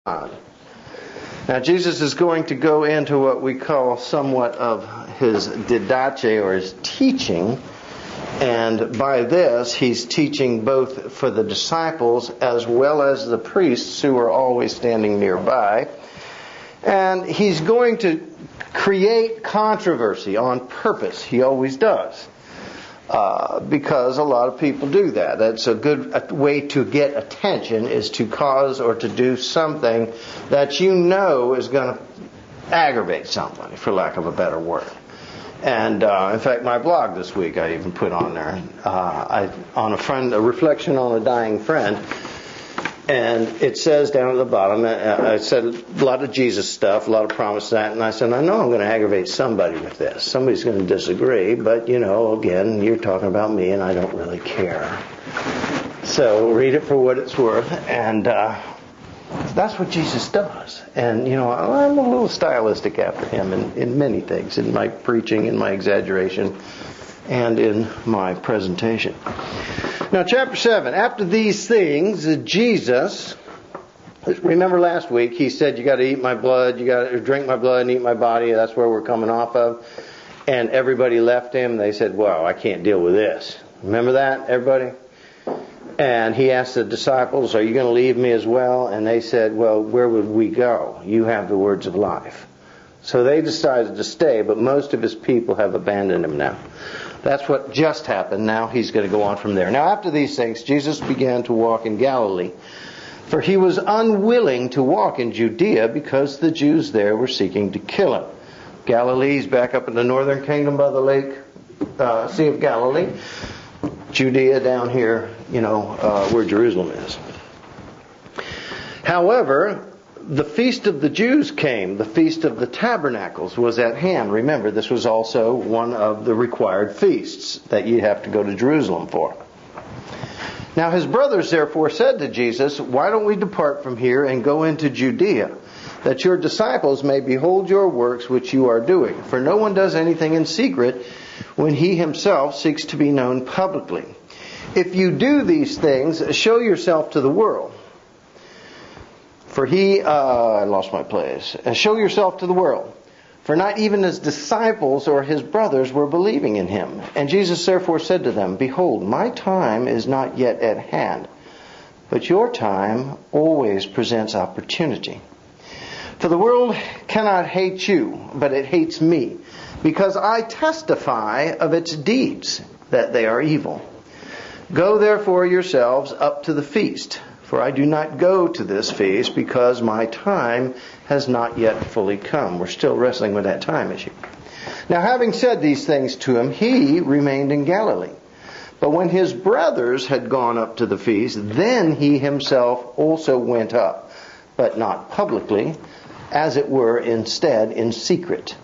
God. Now Jesus is going to go into what we call somewhat of his didache, or his teaching. And by this, he's teaching both for the disciples as well as the priests who are always standing nearby. And he's going to create controversy on purpose. He always does. Because a lot of people do that. That's a good way to get attention, is to cause or to do something that you know is going to aggravate somebody, for lack of a better word. And in fact, my blog this week, I even put on there a reflection on a dying friend. And it says down at the bottom, I said a lot of Jesus stuff, a lot of promise that, and I said, I know I'm going to aggravate somebody with this. Somebody's going to disagree, but again, you're talking about me and I don't really care. So read it for what it's worth, and that's what Jesus does. And, I'm a little stylistic after him in many things, in my preaching, in my exaggeration, and in my presentation. Now, chapter 7. After these things, Jesus, remember last week, he said, you got to eat my blood, you got to drink my blood and eat my body. That's where we're coming off of. And everybody left him. They said, well, I can't deal with this. Remember that, everybody? And he asked the disciples, are you going to leave me as well? And they said, well, where would we go? You have the words of life. So they decided to stay, but most of his people have abandoned him now. That's what just happened. Now he's going to go on from there. Now after these things, Jesus began to walk in Galilee, for he was unwilling to walk in Judea because the Jews there were seeking to kill him. Galilee's back up in the northern kingdom by the lake, Sea of Galilee. Judea down here, where Jerusalem is. However, the feast of the Jews came. The feast of the tabernacles was at hand. Remember, this was also one of the required feasts that you have to go to Jerusalem for. Now his brothers therefore said to Jesus, why don't we depart from here and go into Judea, that your disciples may behold your works which you are doing? For no one does anything in secret when he himself seeks to be known publicly. If you do these things, show yourself to the world. For I lost my place. Show yourself to the world. For not even his disciples or his brothers were believing in him. And Jesus therefore said to them, behold, my time is not yet at hand, but your time always presents opportunity. For the world cannot hate you, but it hates me, because I testify of its deeds, that they are evil. Go therefore yourselves up to the feast. For I do not go to this feast because my time has not yet fully come. We're still wrestling with that time issue. Now having said these things to him, he remained in Galilee. But when his brothers had gone up to the feast, then he himself also went up, but not publicly, as it were instead in secret.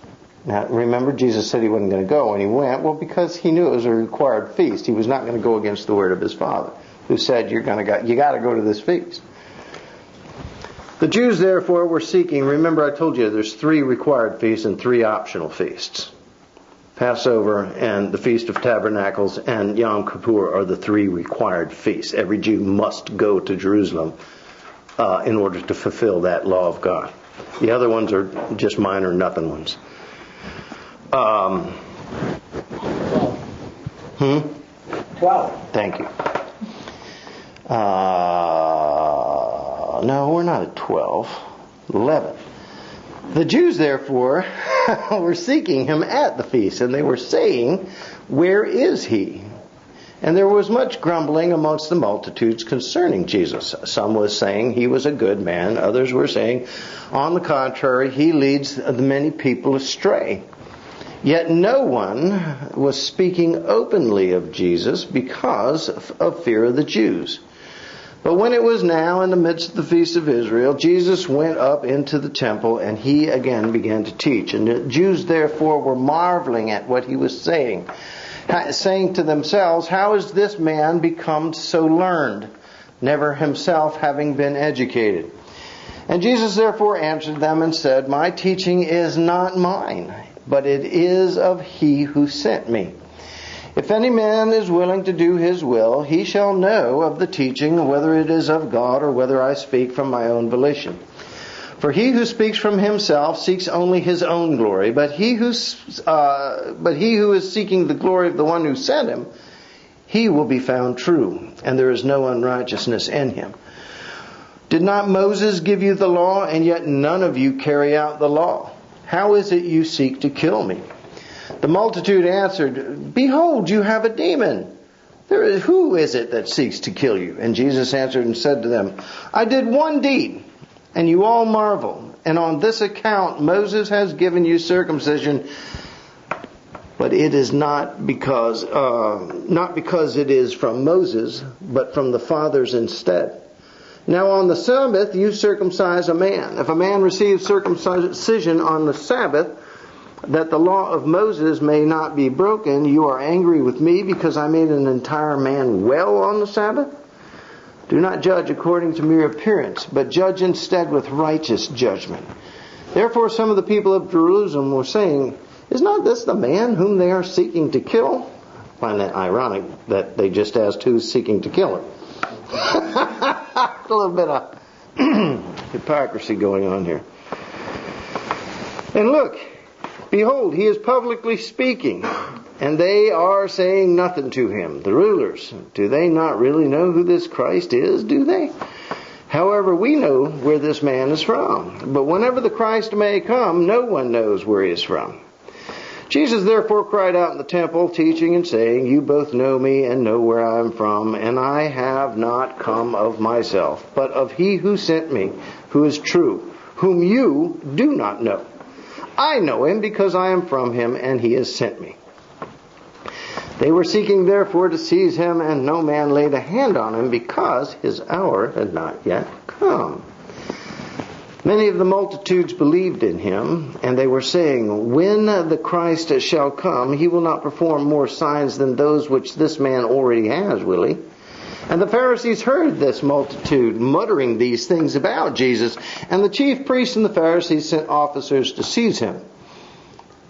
Now remember, Jesus said he wasn't going to go, and he went. Well, because he knew it was a required feast. He was not going to go against the word of his Father, who said, you got to go to this feast. The Jews therefore were seeking, remember I told you there's 3 required feasts and 3 optional feasts. Passover and the Feast of Tabernacles and Yom Kippur are the 3 required feasts. Every Jew must go to Jerusalem in order to fulfill that law of God. The other ones are just minor nothing ones. 12. Thank you. No, we're not at 12. 11. The Jews, therefore, were seeking him at the feast, and they were saying, where is he? And there was much grumbling amongst the multitudes concerning Jesus. Some was saying he was a good man. Others were saying, on the contrary, he leads the many people astray. Yet no one was speaking openly of Jesus because of fear of the Jews. But when it was now in the midst of the feast of Israel, Jesus went up into the temple, and he again began to teach. And the Jews therefore were marveling at what he was saying to themselves, how is this man become so learned, never himself having been educated? And Jesus therefore answered them and said, my teaching is not mine, but it is of he who sent me. If any man is willing to do his will, he shall know of the teaching, whether it is of God or whether I speak from my own volition. For he who speaks from himself seeks only his own glory, but he who is seeking the glory of the one who sent him, he will be found true, and there is no unrighteousness in him. Did not Moses give you the law, and yet none of you carry out the law? How is it you seek to kill me? The multitude answered, Behold, you have a demon. Who is it that seeks to kill you? And Jesus answered and said to them, I did one deed, and you all marvel. And on this account Moses has given you circumcision, but it is not because it is from Moses, but from the fathers instead. Now on the Sabbath you circumcise a man. If a man receives circumcision on the Sabbath, that the law of Moses may not be broken, you are angry with me because I made an entire man well on the Sabbath? Do not judge according to mere appearance, but judge instead with righteous judgment. Therefore some of the people of Jerusalem were saying, Is not this the man whom they are seeking to kill? I find that ironic that they just asked who's seeking to kill him. A little bit of hypocrisy going on here. And look, behold, he is publicly speaking, and they are saying nothing to him. The rulers, do they not really know who this Christ is, do they? However, we know where this man is from. But whenever the Christ may come, no one knows where he is from. Jesus therefore cried out in the temple, teaching and saying, You both know me and know where I am from, and I have not come of myself, but of he who sent me, who is true, whom you do not know. I know him because I am from him, and he has sent me. They were seeking therefore to seize him, and no man laid a hand on him, because his hour had not yet come. Many of the multitudes believed in him, and they were saying, When the Christ shall come, he will not perform more signs than those which this man already has, will he? And the Pharisees heard this multitude muttering these things about Jesus, and the chief priests and the Pharisees sent officers to seize him.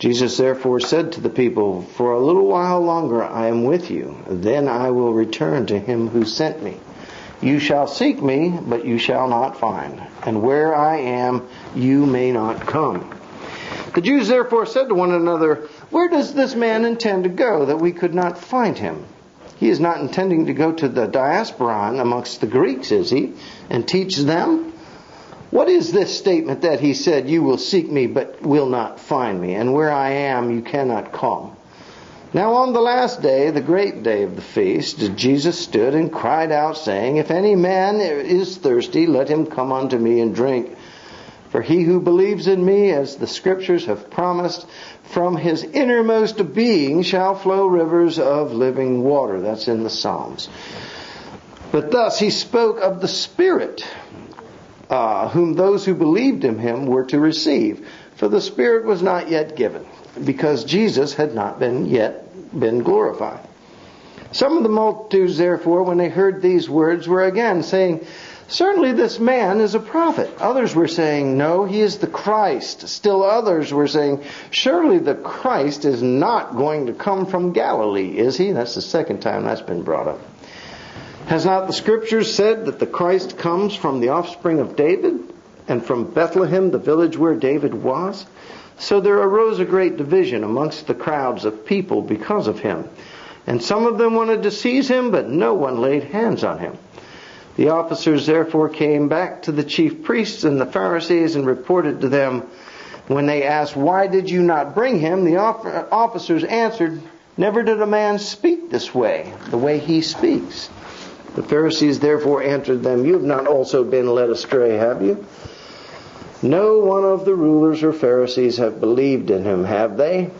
Jesus therefore said to the people, For a little while longer I am with you, then I will return to him who sent me. You shall seek me, but you shall not find. And where I am, you may not come. The Jews therefore said to one another, Where does this man intend to go, that we could not find him? He is not intending to go to the diasporan amongst the Greeks, is he, and teach them? What is this statement that he said, You will seek me, but will not find me, and where I am, you cannot come? Now on the last day, the great day of the feast, Jesus stood and cried out, saying, If any man is thirsty, let him come unto me and drink. For he who believes in me, as the Scriptures have promised, from his innermost being shall flow rivers of living water. That's in the Psalms. But thus he spoke of the Spirit, whom those who believed in him were to receive. For the Spirit was not yet given, because Jesus had not yet been glorified. Some of the multitudes, therefore, when they heard these words, were again saying, Certainly this man is a prophet. Others were saying, No, he is the Christ. Still others were saying, Surely the Christ is not going to come from Galilee, is he? That's the second time that's been brought up. Has not the Scriptures said that the Christ comes from the offspring of David, and from Bethlehem, the village where David was? So there arose a great division amongst the crowds of people because of him. And some of them wanted to seize him, but no one laid hands on him. The officers therefore came back to the chief priests and the Pharisees and reported to them. When they asked, Why did you not bring him? The officers answered, Never did a man speak this way, the way he speaks. The Pharisees therefore answered them, You have not also been led astray, have you? No one of the rulers or Pharisees have believed in him, have they?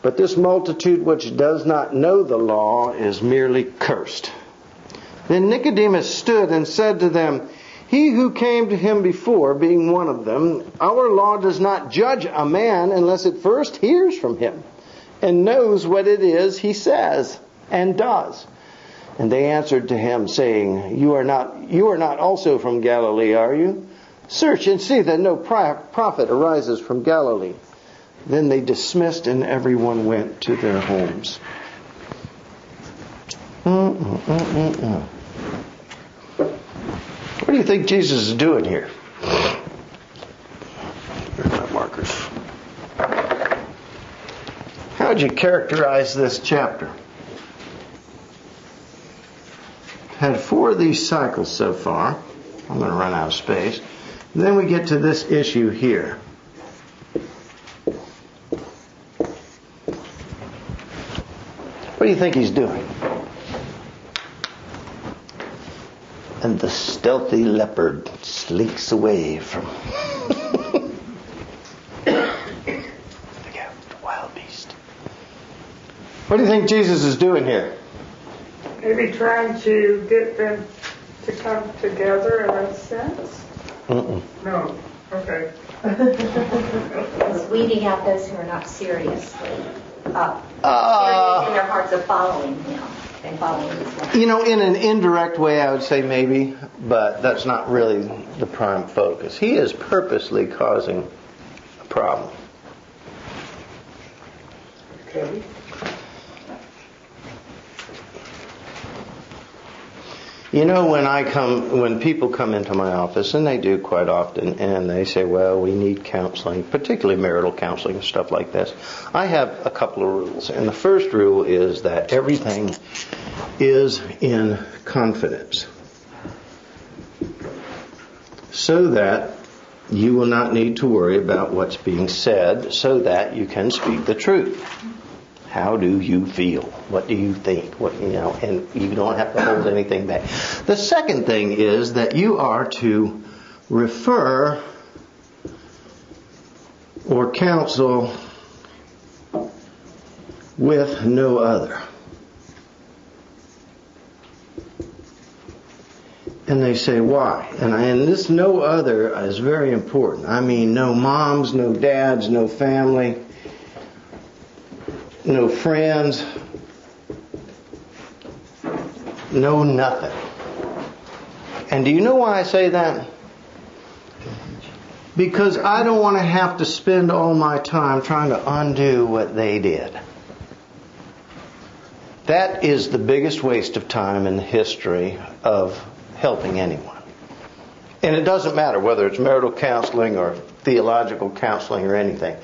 But this multitude which does not know the law is merely cursed. Then Nicodemus stood and said to them, He who came to him before, being one of them, Our law does not judge a man unless it first hears from him, and knows what it is he says and does. And they answered to him, saying, You are not also from Galilee, are you? Search and see that no prophet arises from Galilee. Then they dismissed, and everyone went to their homes. What do you think Jesus is doing here? would you characterize this chapter? Had 4 of these cycles so far. I'm going to run out of space. And then we get to this issue here. What do you think he's doing? And the stealthy leopard slinks away from the wild beast. What do you think Jesus is doing here? Maybe trying to get them to come together in a sense? Mm-mm. No. Okay. It's weeding out those who are not seriously serious in their hearts of following Him and following His way. You know, in an indirect way, I would say maybe, but that's not really the prime focus. He is purposely causing a problem. Okay. You know, when people come into my office, and they do quite often, and they say, well, we need counseling, particularly marital counseling and stuff like this, I have a couple of rules. And the first rule is that everything is in confidence, so that you will not need to worry about what's being said, so that you can speak the truth. How do you feel? What do you think? And you don't have to hold anything back. The second thing is that you are to refer or counsel with no other. And they say, why? And this no other is very important. I mean, no moms, no dads, no family, no friends, no nothing. And do you know why I say that? Because I don't want to have to spend all my time trying to undo what they did. That is the biggest waste of time in the history of helping anyone. And it doesn't matter whether it's marital counseling or theological counseling or anything.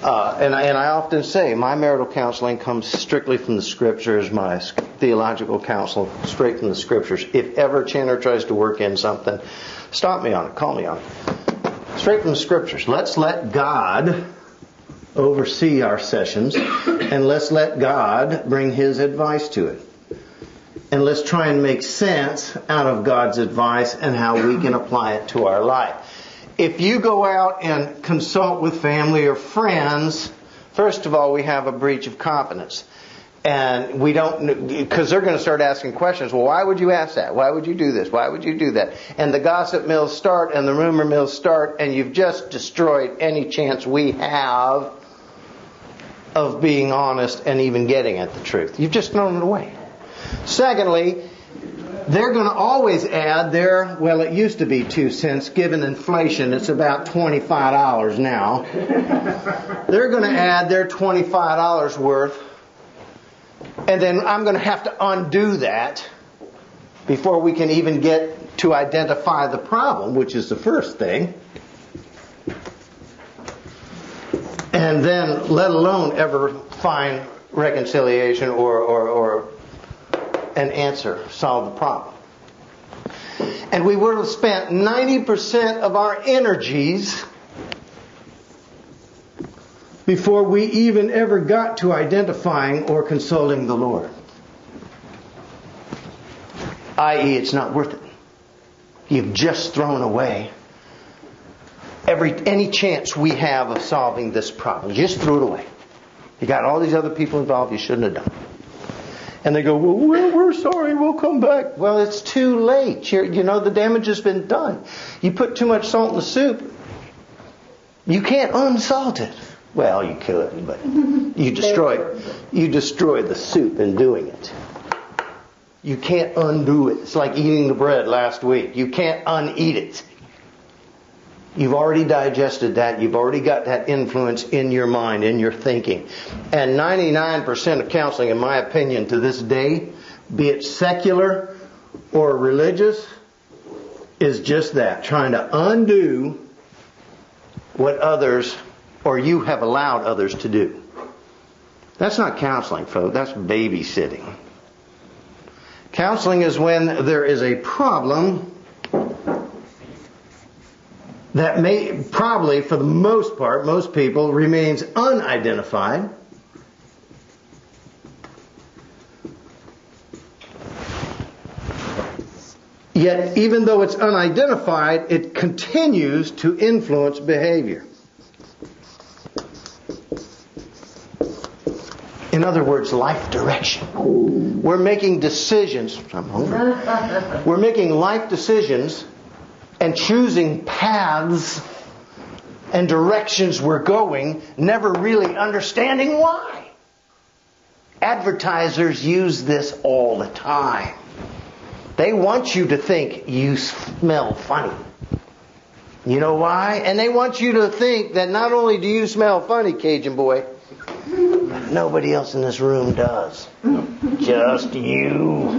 And I often say my marital counseling comes strictly from the Scriptures, my theological counsel straight from the Scriptures. If ever Chandler tries to work in something, stop me on it, call me on it. Straight from the Scriptures. Let's let God oversee our sessions, and let's let God bring His advice to it. And let's try and make sense out of God's advice and how we can apply it to our life. If you go out and consult with family or friends, first of all, we have a breach of confidence. And we don't, because they're going to start asking questions. Well, why would you ask that? Why would you do this? Why would you do that? And the gossip mills start and the rumor mills start, and you've just destroyed any chance we have of being honest and even getting at the truth. You've just thrown it away. Secondly, they're going to always add it used to be 2 cents. Given inflation, it's about $25 now. They're going to add their $25 worth. And then I'm going to have to undo that before we can even get to identify the problem, which is the first thing. And then let alone ever find reconciliation or an answer, solve the problem. And we would have spent 90% of our energies before we even ever got to identifying or consulting the Lord. I.e., it's not worth it. You've just thrown away any chance we have of solving this problem. You just threw it away. You got all these other people involved you shouldn't have done. And they go, well, we're sorry, we'll come back. Well, it's too late. The damage has been done. You put too much salt in the soup, you can't unsalt it. Well, you could, but you destroyed the soup in doing it. You can't undo it. It's like eating the bread last week. You can't uneat it. You've already digested that. You've already got that influence in your mind, in your thinking. And 99% of counseling, in my opinion, to this day, be it secular or religious, is just that. Trying to undo what others or you have allowed others to do. That's not counseling, folks. That's babysitting. Counseling is when there is a problem that may probably, for the most part, most people, remains unidentified. Yet, even though it's unidentified, it continues to influence behavior. In other words, life direction. We're making decisions. I'm hungry. We're making life decisions and choosing paths and directions we're going, never really understanding why. Advertisers use this all the time. They want you to think you smell funny. You know why? And they want you to think that not only do you smell funny, Cajun boy, but nobody else in this room does. Just you.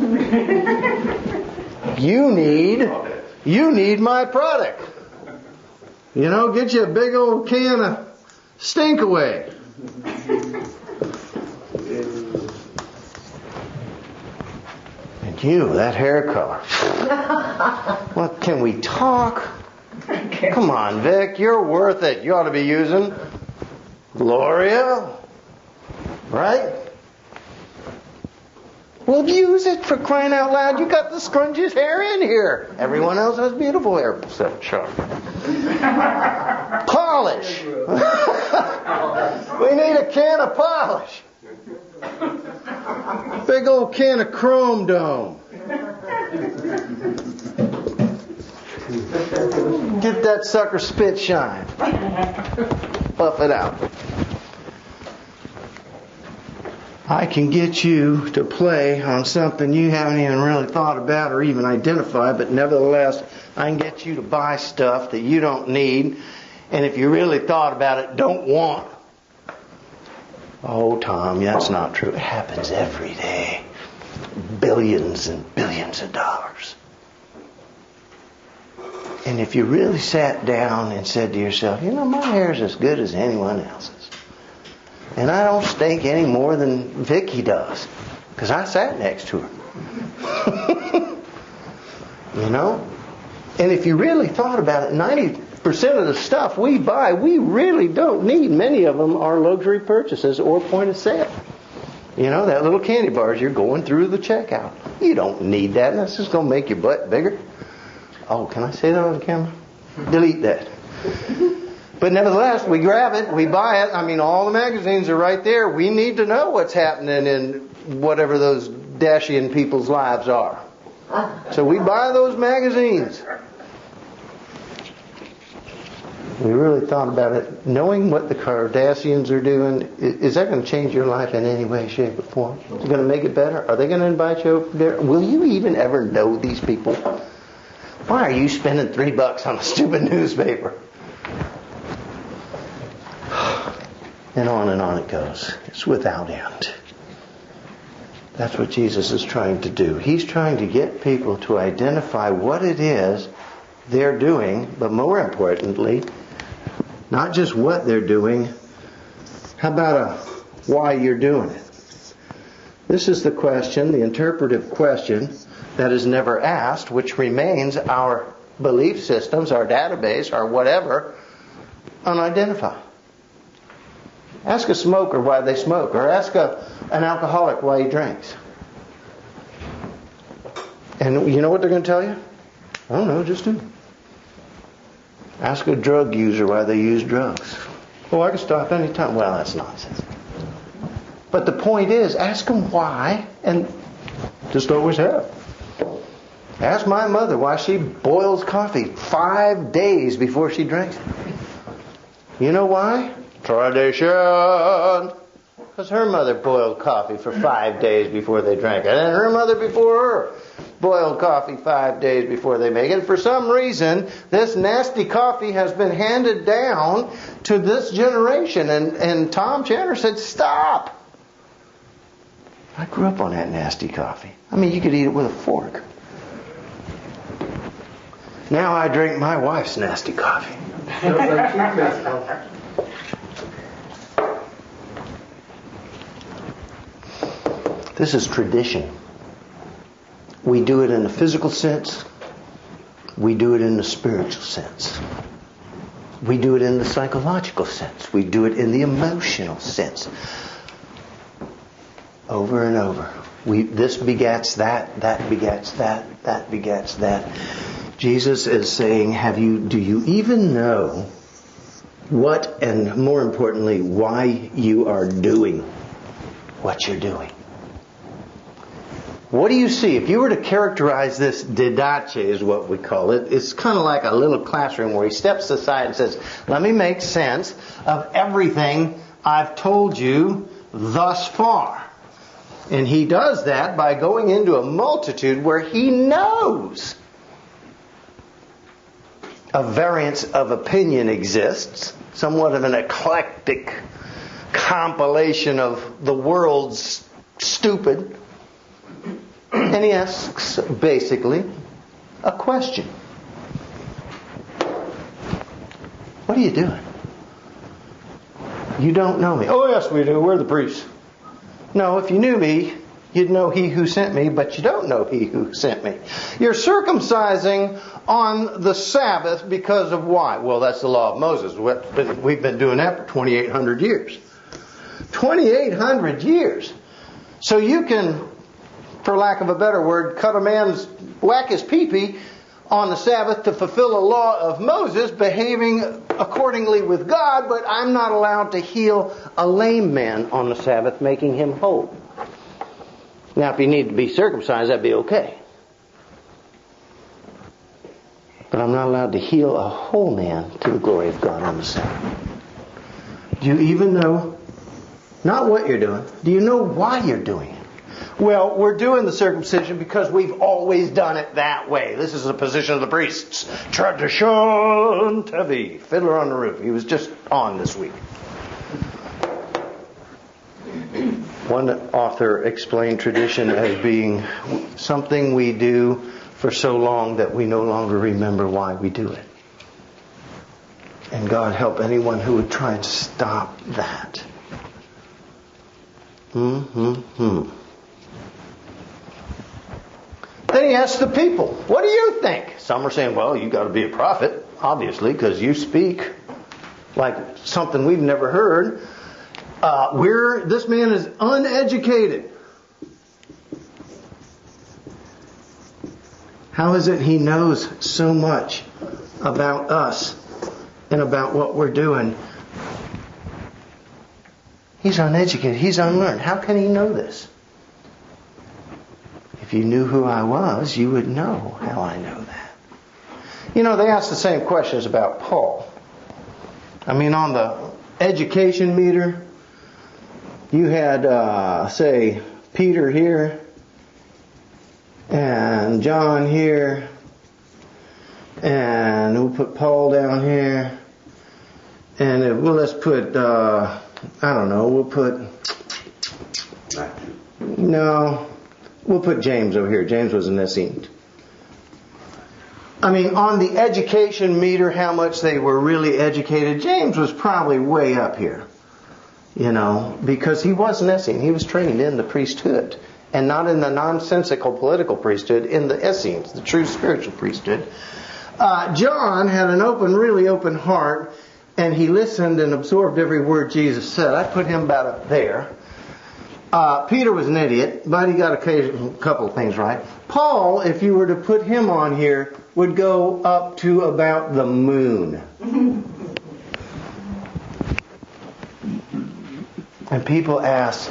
You need my product. You know, get you a big old can of stink away. And you, that hair color. What, can we talk? Come on, Vic, you're worth it. You ought to be using Gloria. Right? Well, use it, for crying out loud. You got the scrunchiest hair in here. Everyone else has beautiful hair. Except Chuck. Polish. We need a can of polish. Big old can of Chrome Dome. Get that sucker spit shine. Buff it out. I can get you to play on something you haven't even really thought about or even identified, but nevertheless, I can get you to buy stuff that you don't need, and if you really thought about it, don't want. Oh, Tom, that's not true. It happens every day. Billions and billions of dollars. And if you really sat down and said to yourself, you know, my hair's as good as anyone else's. And I don't stink any more than Vicky does. Because I sat next to her. You know? And if you really thought about it, 90% of the stuff we buy, we really don't need. Many of them are luxury purchases or point of sale. You know, that little candy bars you're going through the checkout. You don't need that. That's just going to make your butt bigger. Oh, can I say that on the camera? Delete that. But nevertheless, we grab it, we buy it. I mean, all the magazines are right there. We need to know what's happening in whatever those Dashian people's lives are. So we buy those magazines. We really thought about it. Knowing what the Kardashians are doing, is that going to change your life in any way, shape, or form? Is it going to make it better? Are they going to invite you over there? Will you even ever know these people? Why are you spending $3 on a stupid newspaper? And on it goes. It's without end. That's what Jesus is trying to do. He's trying to get people to identify what it is they're doing, but more importantly, not just what they're doing, how about why you're doing it? This is the question, the interpretive question, that is never asked, which remains our belief systems, our database, our whatever, unidentified. Ask a smoker why they smoke, or ask an alcoholic why he drinks. And you know what they're going to tell you? I don't know, just do. Ask a drug user why they use drugs. Oh, I can stop any time. Well, that's nonsense. But the point is, ask them why, and just always have. Ask my mother why she boils coffee 5 days before she drinks it. You know why? Tradition. Because her mother boiled coffee for 5 days before they drank it. And her mother before her boiled coffee 5 days before they make it. For some reason, this nasty coffee has been handed down to this generation. And Tom Chandler said, stop. I grew up on that nasty coffee. I mean, you could eat it with a fork. Now I drink my wife's nasty coffee. This is tradition. We do it in a physical sense. We do it in the spiritual sense. We do it in the psychological sense. We do it in the emotional sense. Over and over. This begets that, that begets that, that begets that. Jesus is saying, do you even know what, and more importantly, why you are doing what you're doing? What do you see? If you were to characterize this didache, is what we call it, it's kind of like a little classroom where he steps aside and says, let me make sense of everything I've told you thus far. And he does that by going into a multitude where he knows a variance of opinion exists, somewhat of an eclectic compilation of the world's stupid. And he asks, basically, a question. What are you doing? You don't know me. Oh, yes, we do. We're the priests. No, if you knew me, you'd know he who sent me, but you don't know he who sent me. You're circumcising on the Sabbath because of why? Well, that's the law of Moses. We've been doing that for 2,800 years. 2,800 years. So you can, for lack of a better word, whack his pee-pee on the Sabbath to fulfill a law of Moses, behaving accordingly with God, but I'm not allowed to heal a lame man on the Sabbath, making him whole. Now, if you need to be circumcised, that'd be okay. But I'm not allowed to heal a whole man to the glory of God on the Sabbath. Do you even know, not what you're doing, do you know why you're doing it? Well, we're doing the circumcision because we've always done it that way. This is the position of the priests. Tradition Tevi. Fiddler on the Roof. He was just on this week. One author explained tradition as being something we do for so long that we no longer remember why we do it. And God help anyone who would try and stop that. Then he asks the people, what do you think? Some are saying, well, you got to be a prophet, obviously, because you speak like something we've never heard. This man is uneducated. How is it he knows so much about us and about what we're doing? He's uneducated. He's unlearned. How can he know this? If you knew who I was, you would know how I know that. You know, they ask the same questions about Paul. I mean, on the education meter, you had, say, Peter here, and John here, and we'll put Paul down here, and let's put, we'll put James over here. James was an Essene. I mean, on the education meter, how much they were really educated, James was probably way up here. You know, because he was an Essene. He was trained in the priesthood. And not in the nonsensical political priesthood, in the Essenes, the true spiritual priesthood. John had an really open heart, and he listened and absorbed every word Jesus said. I put him about up there. Peter was an idiot, but he got a couple of things right. Paul, if you were to put him on here, would go up to about the moon. And people ask,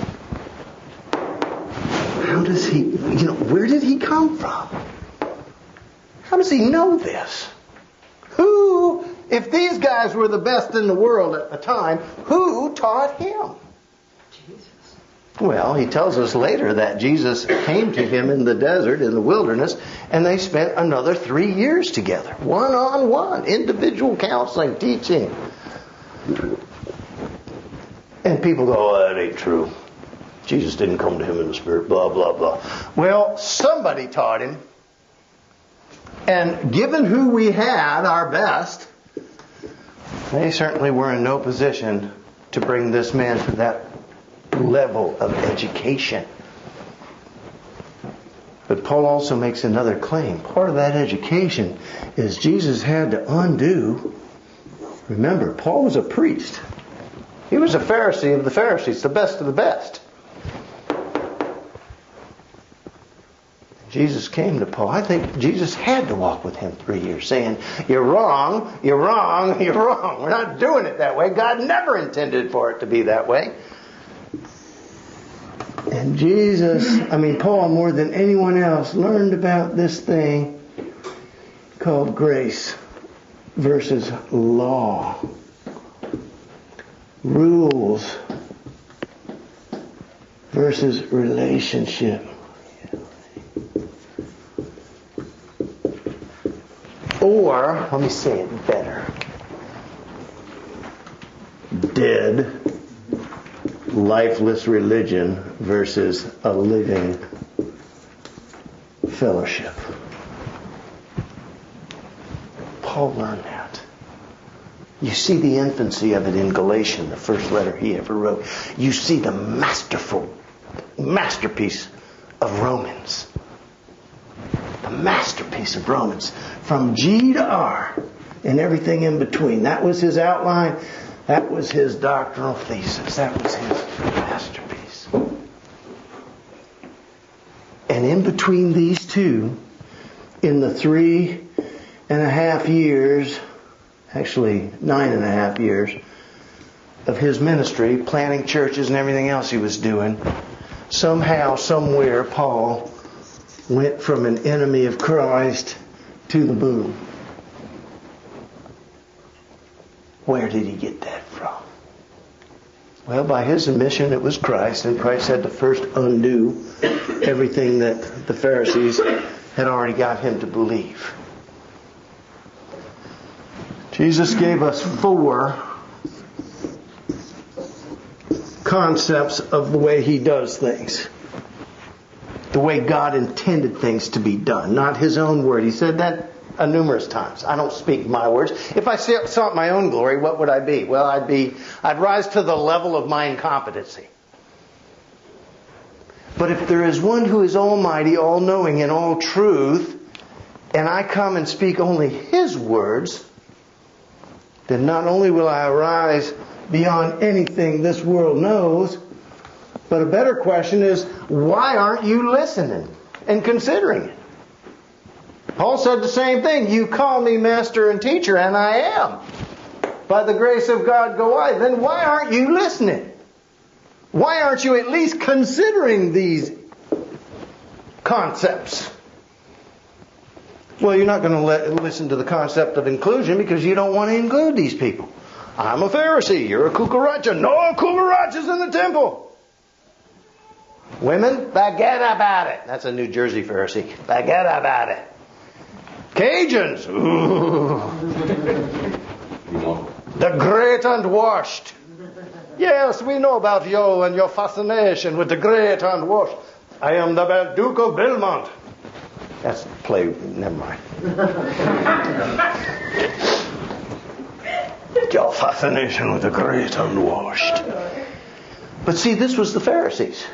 how does he, where did he come from? How does he know this? If these guys were the best in the world at the time, who taught him? Well, he tells us later that Jesus came to him in the desert, in the wilderness, and they spent another 3 years together. One-on-one, individual counseling, teaching. And people go, oh, that ain't true. Jesus didn't come to him in the Spirit, blah, blah, blah. Well, somebody taught him. And given who we had, our best, they certainly were in no position to bring this man to that level of education. But Paul also makes another claim. Part of that education is Jesus had to undo. Remember, Paul was a priest. He was a Pharisee of the Pharisees, the best of the best. Jesus came to Paul. I think Jesus had to walk with him 3 years saying, you're wrong, you're wrong, you're wrong. We're not doing it that way. God never intended for it to be that way. And Paul, more than anyone else, learned about this thing called grace versus law. Rules versus relationship. Or, let me say it better. Dead, lifeless religion versus a living fellowship. Paul learned that. You see the infancy of it in Galatians, the first letter he ever wrote. You see the masterpiece of Romans. The masterpiece of Romans. From G to R and everything in between. That was his outline. That was his doctrinal thesis. That was his masterpiece. And in between these two, in the 3.5 years, actually 9.5 years, of his ministry, planting churches and everything else he was doing, somehow, somewhere, Paul went from an enemy of Christ to the moon. Where did he get that from? Well, by his admission, it was Christ, and Christ had to first undo everything that the Pharisees had already got him to believe. Jesus gave us 4 concepts of the way he does things. The way God intended things to be done, not his own word. He said that numerous times. I don't speak my words. If I sought my own glory, what would I be? Well, I'd rise to the level of my incompetency. But if there is one who is almighty, all-knowing, and all truth, and I come and speak only his words, then not only will I rise beyond anything this world knows, but a better question is, why aren't you listening and considering it? Paul said the same thing. You call me master and teacher, and I am. By the grace of God go I. Then why aren't you listening? Why aren't you at least considering these concepts? Well, you're not going to listen to the concept of inclusion because you don't want to include these people. I'm a Pharisee. You're a cucaracha. No cucarachas in the temple. Women, forget about it. That's a New Jersey Pharisee. Forget about it. Cajuns, ooh. The great and washed. Yes, we know about you and your fascination with the great and washed. I am the Duke of Belmont. That's play, never mind. Your fascination with the great and washed. But see, this was the Pharisees.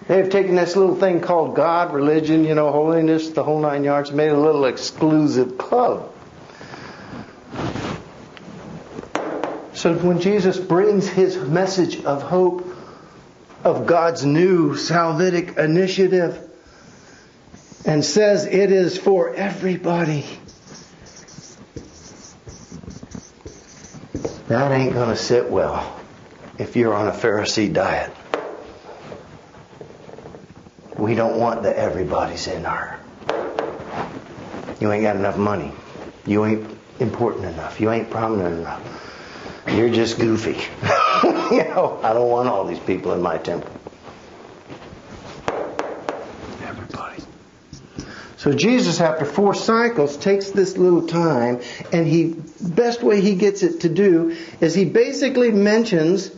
They've taken this little thing called God, religion, holiness, the whole 9 yards, made a little exclusive club. So when Jesus brings his message of hope, of God's new salvific initiative, and says it is for everybody, that ain't going to sit well if you're on a Pharisee diet. We don't want the everybody's in our. You ain't got enough money. You ain't important enough. You ain't prominent enough. You're just goofy. I don't want all these people in my temple. Everybody. So Jesus, after 4 cycles, takes this little time, and best way he gets it to do is he basically mentions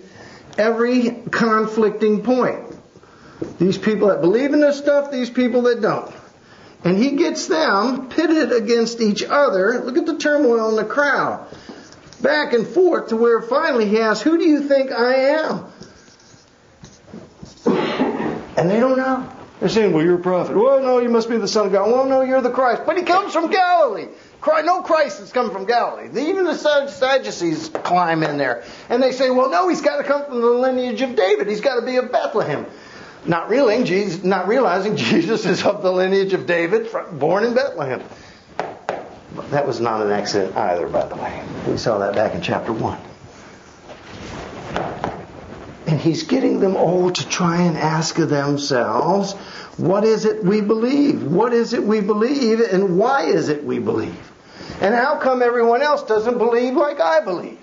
every conflicting point. These people that believe in this stuff, these people that don't. And he gets them pitted against each other. Look at the turmoil in the crowd. Back and forth to where finally he asks, who do you think I am? And they don't know. They're saying, well, you're a prophet. Well, no, you must be the Son of God. Well, no, you're the Christ. But he comes from Galilee. No Christ has come from Galilee. Even the Sadducees climb in there. And they say, well, no, he's got to come from the lineage of David. He's got to be of Bethlehem. Not realizing Jesus is of the lineage of David, born in Bethlehem. But that was not an accident either, by the way. We saw that back in chapter 1. And he's getting them all to try and ask themselves, what is it we believe? What is it we believe, and why is it we believe? And how come everyone else doesn't believe like I believe?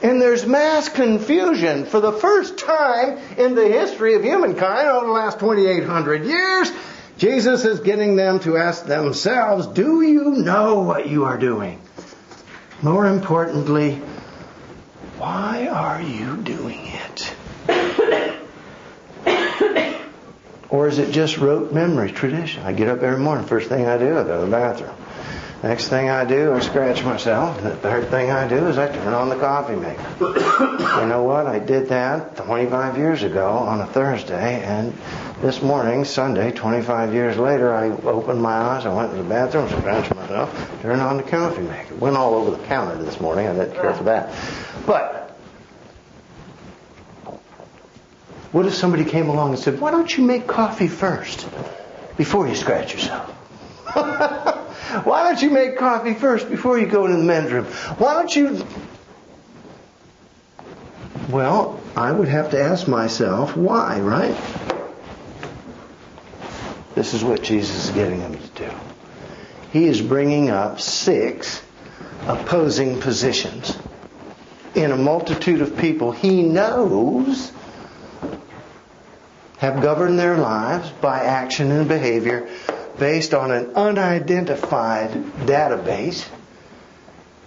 And there's mass confusion. For the first time in the history of humankind over the last 2,800 years, Jesus is getting them to ask themselves, do you know what you are doing? More importantly, why are you doing it? Or is it just rote memory, tradition? I get up every morning, first thing I do, I go to the bathroom. Next thing I do, I scratch myself. The third thing I do is I turn on the coffee maker. You know what? I did that 25 years ago on a Thursday, and this morning, Sunday, 25 years later, I opened my eyes, I went to the bathroom, scratched myself, turned on the coffee maker. Went all over the counter this morning. I didn't care for that. But what if somebody came along and said, why don't you make coffee first before you scratch yourself? Why don't you make coffee first before you go into the men's room? Why don't you... Well, I would have to ask myself, why, right? This is what Jesus is getting them to do. He is bringing up 6 opposing positions in a multitude of people he knows have governed their lives by action and behavior based on an unidentified database,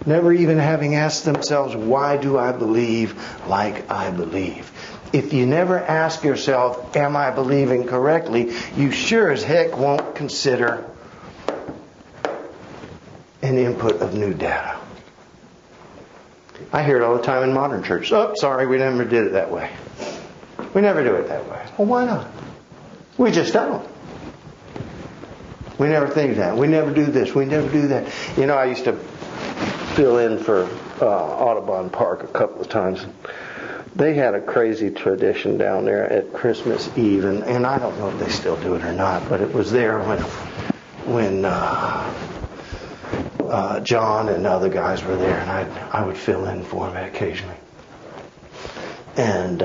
never even having asked themselves, why do I believe like I believe? If you never ask yourself, am I believing correctly, you sure as heck won't consider an input of new data. I hear it all the time in modern churches. Oh, sorry, we never did it that way. We never do it that way. Well, why not? We just don't. We never think that. We never do this. We never do that. You know, I used to fill in for Audubon Park a couple of times. They had a crazy tradition down there at Christmas Eve, and I don't know if they still do it or not, but it was there when John and other guys were there, and I would fill in for them occasionally. And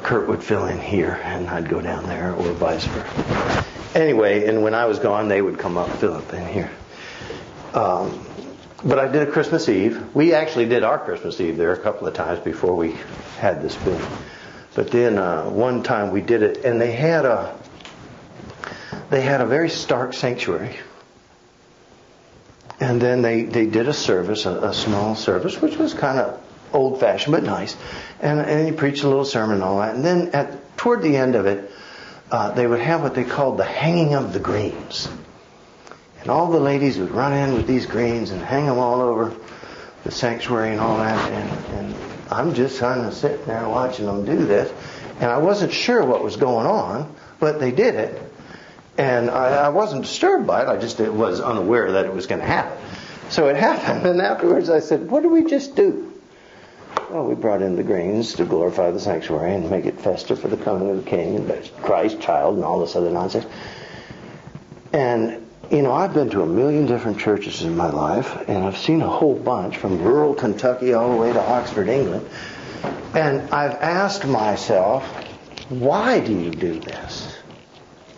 Kurt would fill in here, and I'd go down there, or vice versa. Anyway, and when I was gone, they would come up and fill up in here. But I did a Christmas Eve. We actually did our Christmas Eve there a couple of times before we had this building. But then one time we did it, and they had a very stark sanctuary. And then they did a service, a small service, which was kind of old-fashioned but nice. And he preached a little sermon and all that. And then toward the end of it, they would have what they called the hanging of the greens. And all the ladies would run in with these greens and hang them all over the sanctuary and all that. And I'm just kind of sitting there watching them do this. And I wasn't sure what was going on, but they did it. And I wasn't disturbed by it. I just was unaware that it was going to happen. So it happened. And afterwards I said, what did we just do? Well, we brought in the greens to glorify the sanctuary and make it festive for the coming of the King and Christ child and all this other nonsense. And, you know, I've been to 1 million different churches in my life, and I've seen a whole bunch from rural Kentucky all the way to Oxford, England. And I've asked myself, why do you do this?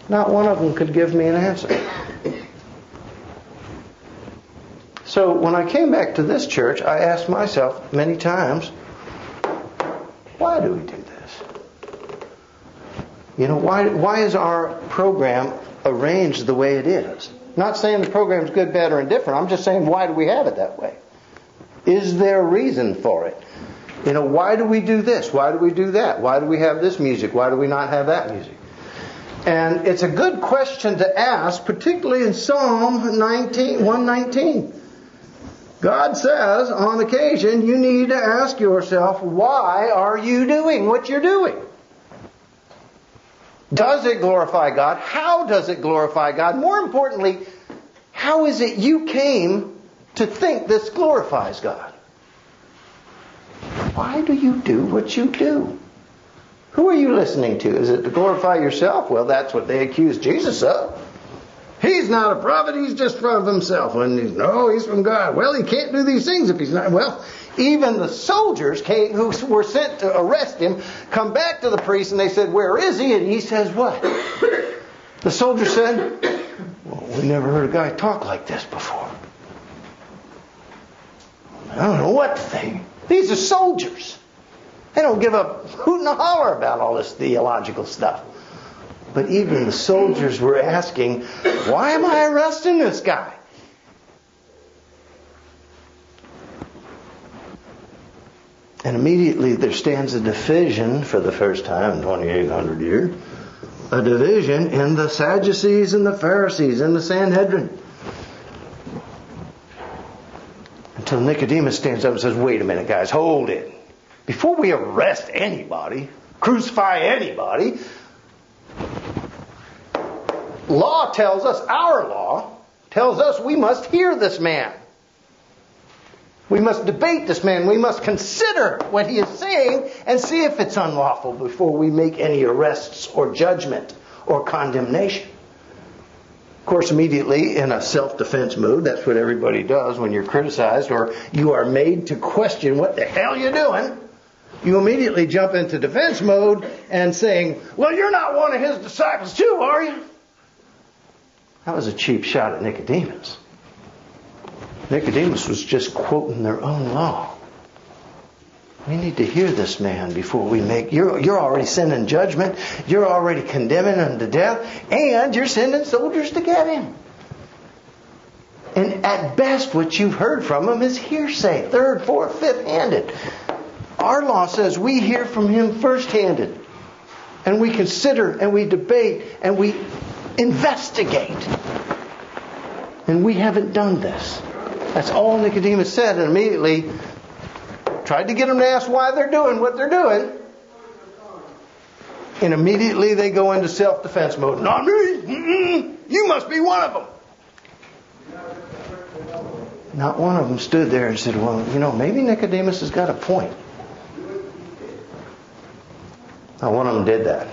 Not one of them could give me an answer. So when I came back to this church, I asked myself many times, why do we do this? You know, why is our program arranged the way it is? Not saying the program's good, bad, or indifferent. I'm just saying, why do we have it that way? Is there a reason for it? You know, why do we do this? Why do we do that? Why do we have this music? Why do we not have that music? And it's a good question to ask, particularly in Psalm 119. God says, on occasion, you need to ask yourself, why are you doing what you're doing? Does it glorify God? How does it glorify God? More importantly, how is it you came to think this glorifies God? Why do you do what you do? Who are you listening to? Is it to glorify yourself? Well, that's what they accuse Jesus of. He's not a prophet, he's just from himself. And he's from God. Well, he can't do these things if he's not. Well, even the soldiers who were sent to arrest him come back to the priest and they said, where is he? And he says what? The soldier said, well, we never heard a guy talk like this before. I don't know what to think. These are soldiers. They don't give a hoot and a holler about all this theological stuff. But even the soldiers were asking, why am I arresting this guy? And immediately there stands a division for the first time in 2,800 years. A division in the Sadducees and the Pharisees and the Sanhedrin. Until Nicodemus stands up and says, wait a minute guys, hold it. Before we arrest anybody, crucify anybody, our law tells us we must hear this man. We must debate this man. We must consider what he is saying and see if it's unlawful before we make any arrests or judgment or condemnation. Of course, immediately in a self-defense mood, that's what everybody does when you're criticized or you are made to question what the hell you're doing. You immediately jump into defense mode and saying, well, you're not one of his disciples too, are you? That was a cheap shot at Nicodemus. Nicodemus was just quoting their own law. We need to hear this man before we make... You're already sending judgment. You're already condemning him to death. And you're sending soldiers to get him. And at best, what you've heard from him is hearsay. Third, fourth, fifth-handed. Our law says we hear from him first-handed. And we consider and we debate and we investigate. And we haven't done this. That's all Nicodemus said, and immediately tried to get them to ask why they're doing what they're doing. And immediately they go into self-defense mode. Not me! You must be one of them. Not one of them stood there and said, well, maybe Nicodemus has got a point. Not one of them did that.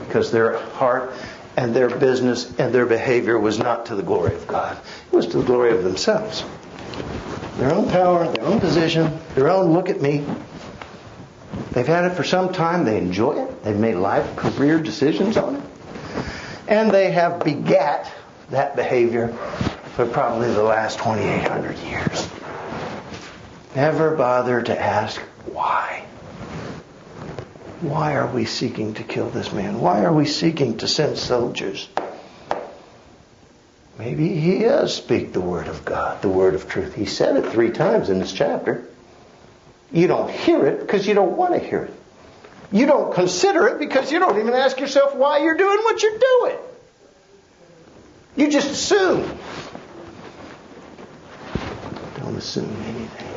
Because their heart and their business and their behavior was not to the glory of God. It was to the glory of themselves. Their own power, their own position, their own look at me. They've had it for some time. They enjoy it. They've made life, career decisions on it. And they have begat that behavior for probably the last 2,800 years. Never bother to ask why. Why are we seeking to kill this man? Why are we seeking to send soldiers? Maybe he does speak the word of God, the word of truth. He said it 3 times in this chapter. You don't hear it because you don't want to hear it. You don't consider it because you don't even ask yourself why you're doing what you're doing. You just assume. Don't assume anything.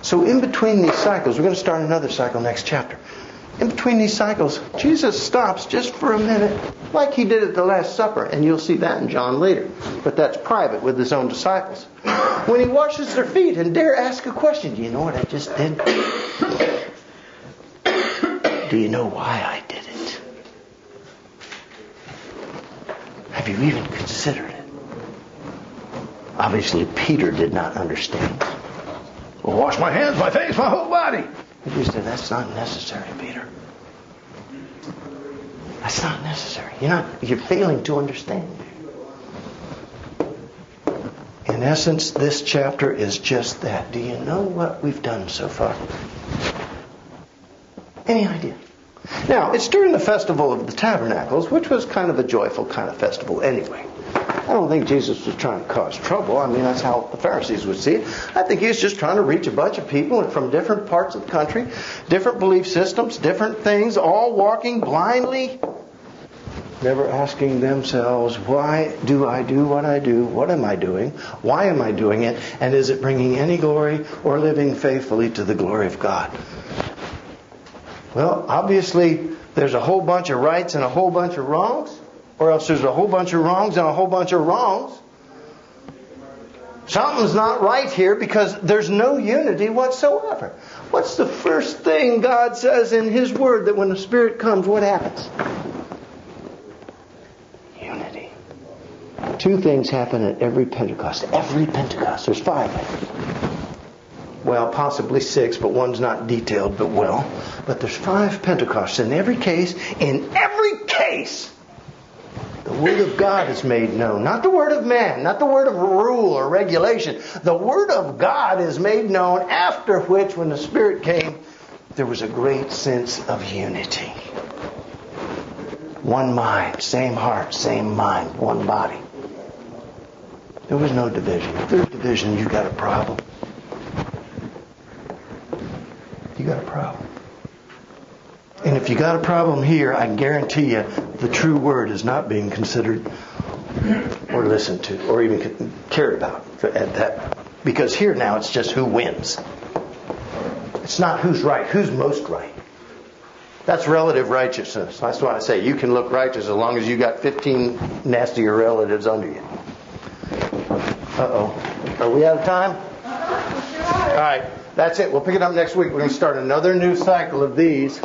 So in between these cycles, we're going to start another cycle next chapter. In between these cycles, Jesus stops just for a minute, like he did at the Last Supper, and you'll see that in John later. But that's private with his own disciples. When he washes their feet and dare ask a question, do you know what I just did? Do you know why I did it? Have you even considered it? Obviously, Peter did not understand. Well, wash my hands, my face, my whole body. He said, that's not necessary, Peter. That's not necessary. You're failing to understand. In essence, this chapter is just that. Do you know what we've done so far? Any idea? Now, it's during the Festival of the Tabernacles, which was kind of a joyful kind of festival anyway. I don't think Jesus was trying to cause trouble. I mean, that's how the Pharisees would see it. I think he was just trying to reach a bunch of people from different parts of the country, different belief systems, different things, all walking blindly, never asking themselves, why do I do what I do? What am I doing? Why am I doing it? And is it bringing any glory or living faithfully to the glory of God? Well, obviously, there's a whole bunch of rights and a whole bunch of wrongs. Or else there's a whole bunch of wrongs and a whole bunch of wrongs. Something's not right here because there's no unity whatsoever. What's the first thing God says in His Word that when the Spirit comes, what happens? Unity. 2 things happen at every Pentecost. Every Pentecost. There's 5. Well, possibly 6, but one's not detailed, but well. But there's 5 Pentecosts. In every case, the Word of God is made known. Not the Word of man, not the word of rule or regulation. The Word of God is made known, after which, when the Spirit came, there was a great sense of unity. One mind, same heart, same mind, one body. There was no division. If there's division, you got a problem. You got a problem. And if you got a problem here, I guarantee you the true Word is not being considered or listened to or even cared about at that. Because here now it's just who wins. It's not who's right, who's most right. That's relative righteousness. That's why I say you can look righteous as long as you got 15 nastier relatives under you. Uh-oh. Are we out of time? All right. That's it. We'll pick it up next week. We're going to start another new cycle of these.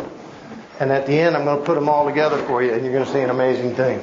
And at the end, I'm going to put them all together for you, and you're going to see an amazing thing.